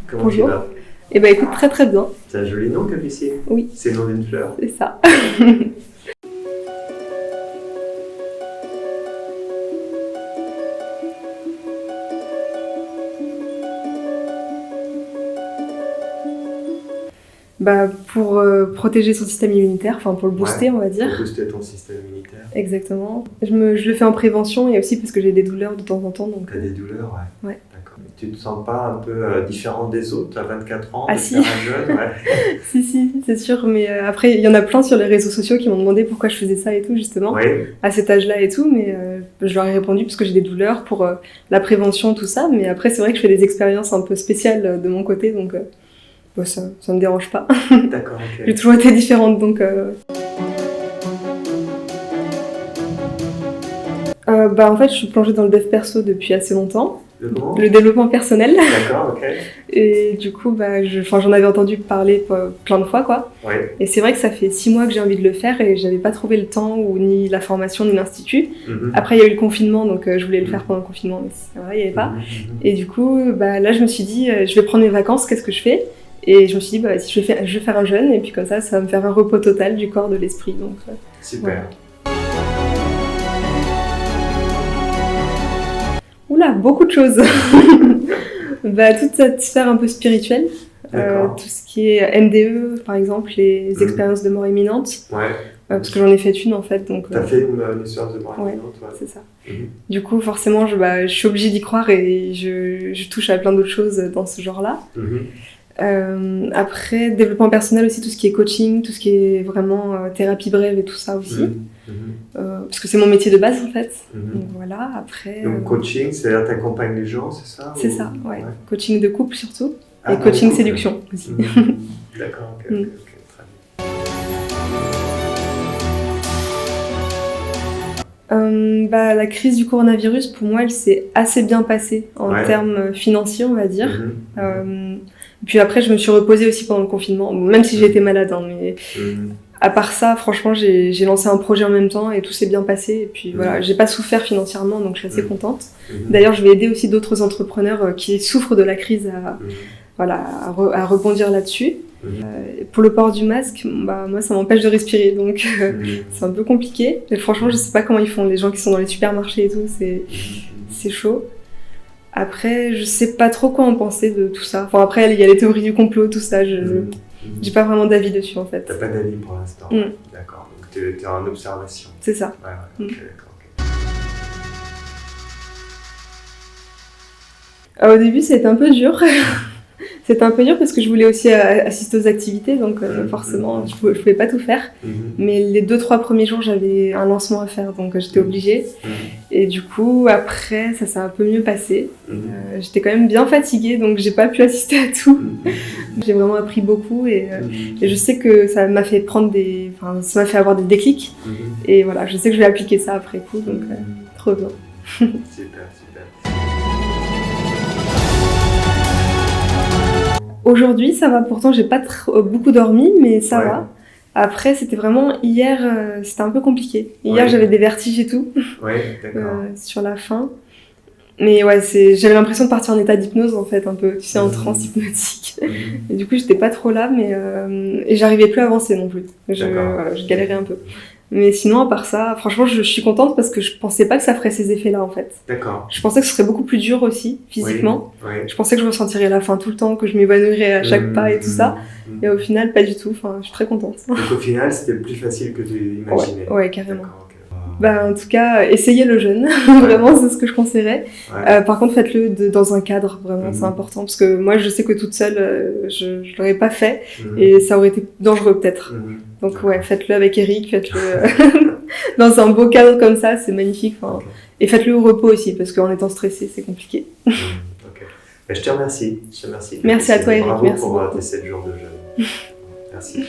Comment tu Bonjour. vas? Eh ben écoute, très très bien. C'est un joli nom, Capucine. Oui. C'est le nom d'une fleur. C'est ça. Bah, pour protéger son système immunitaire, enfin pour le booster, on va Pour dire. booster ton système immunitaire. Exactement. Je le fais en prévention et aussi parce que j'ai des douleurs de temps en temps. Donc, T'as des douleurs, ouais. Ouais. D'accord. Tu te sens pas un peu différente des autres? T'as 24 ans, Ah, de si. faire un jeune, ouais. si, c'est sûr. Mais après, il y en a plein sur les réseaux sociaux qui m'ont demandé pourquoi je faisais ça et tout, justement, Oui. à cet âge-là et tout. Mais je leur ai répondu parce que j'ai des douleurs pour la prévention, tout ça. Mais après, c'est vrai que je fais des expériences un peu spéciales de mon côté, donc bah, ça me dérange pas. D'accord, ok. J'ai toujours été différente, donc... Bah, en fait, je suis plongée dans le dev perso depuis assez longtemps, Le comment? le développement personnel. D'accord, ok. Et du coup, bah, j'en avais entendu parler plein de fois, quoi. Oui. Et c'est vrai que ça fait 6 mois que j'ai envie de le faire et j'avais pas trouvé le temps, ou ni la formation, ni l'institut. Mhm. Après, il y a eu le confinement, donc je voulais le faire pendant le confinement, mais c'est vrai, il n'y avait pas. Mhm. Et du coup, bah, là, je me suis dit, je vais prendre mes vacances, qu'est-ce que je fais? Et je me suis dit, bah, si je vais faire un jeûne, et puis comme ça va me faire un repos total du corps, de l'esprit. Donc, Super. ouais. Oula, beaucoup de choses. Bah, toute cette sphère un peu spirituelle, D'accord. tout ce qui est NDE, par exemple, les expériences de mort imminente, Ouais. parce que j'en ai fait une en fait, donc T'as fait une histoire de mort ouais. imminente, ouais. c'est ça. Mhm. Du coup, forcément, je suis obligée d'y croire et je touche à plein d'autres choses dans ce genre-là. Mhm. Après, développement personnel aussi, tout ce qui est coaching, tout ce qui est vraiment thérapie brève et tout ça aussi. Mhm. Mhm. Parce que c'est mon métier de base en fait. Mhm. Donc voilà, après... Donc coaching, c'est-à-dire t'accompagnes les gens, c'est ça? c'est ou- ça, ouais. Coaching de couple surtout. Ah, Et coaching d'accord. séduction aussi. Mhm. D'accord, ok, ok, ok, très bien. Bah, la crise du coronavirus, pour moi, elle s'est assez bien passée en Ouais. termes financiers, on va dire. Mhm. Puis après, je me suis reposée aussi pendant le confinement, même si j'étais malade. Hein, mais Mhm. à part ça, franchement, j'ai lancé un projet en même temps et tout s'est bien passé. Et puis voilà, j'ai pas souffert financièrement, donc je suis assez contente. Mhm. D'ailleurs, je vais aider aussi d'autres entrepreneurs qui souffrent de la crise à rebondir là-dessus. Pour le port du masque, bah, moi, ça m'empêche de respirer, donc c'est un peu compliqué. Et franchement, je sais pas comment ils font, les gens qui sont dans les supermarchés et tout, c'est chaud. Après, je sais pas trop quoi en penser de tout ça. Enfin, après, il y a les théories du complot, tout ça, j'ai pas vraiment d'avis dessus, en fait. T'as pas d'avis pour l'instant. D'accord, donc t'es en observation. C'est ça. Ouais, ok, d'accord. Au début, c'était un peu dur. C'était un peu dur parce que je voulais aussi assister aux activités, donc forcément, je pouvais pas tout faire. Mais les 2-3 premiers jours, j'avais un lancement à faire, donc j'étais obligée. Et du coup, après, ça s'est un peu mieux passé. J'étais quand même bien fatiguée, donc j'ai pas pu assister à tout. J'ai vraiment appris beaucoup et je sais que ça m'a fait ça m'a fait avoir des déclics. Et voilà, je sais que je vais appliquer ça après coup, donc trop bien. Super, super. Aujourd'hui, ça va. Pourtant, j'ai pas beaucoup dormi, mais ça Ouais. va. Après, c'était vraiment hier, c'était un peu compliqué. Hier, Ouais. j'avais des vertiges et tout Ouais, d'accord. sur la fin. Mais ouais, j'avais l'impression de partir en état d'hypnose en fait, un peu, tu sais, en transe hypnotique. Et du coup, j'étais pas trop là, mais et j'arrivais plus à avancer non plus. D'accord. Je galérais un peu. Mais sinon, à part ça, franchement, je suis contente parce que je pensais pas que ça ferait ces effets-là en fait. D'accord. Je pensais que ce serait beaucoup plus dur aussi, physiquement. Oui. Je pensais que je me sentirais la faim tout le temps, que je m'évanouirais à chaque pas et tout ça. Et au final, pas du tout. Enfin, je suis très contente. Donc au final, c'était plus facile que tu imaginais. Ouais, carrément. D'accord, ok. Bah, en tout cas, essayez le jeûne. Vraiment, c'est ce que je conseillerais. Ouais. Par contre, faites-le dans un cadre. Vraiment, c'est important. Parce que moi, je sais que toute seule, je l'aurais pas fait. Et ça aurait été dangereux, peut-être. Donc, ouais, faites-le avec Eric. Faites-le dans un beau cadre comme ça. C'est magnifique. Enfin, et faites-le au repos aussi. Parce qu'en étant stressé, c'est compliqué. Ok. Ben, je te remercie. Merci à toi, Eric. Bravo Merci pour beaucoup. tes 7 jours de jeûne. Merci.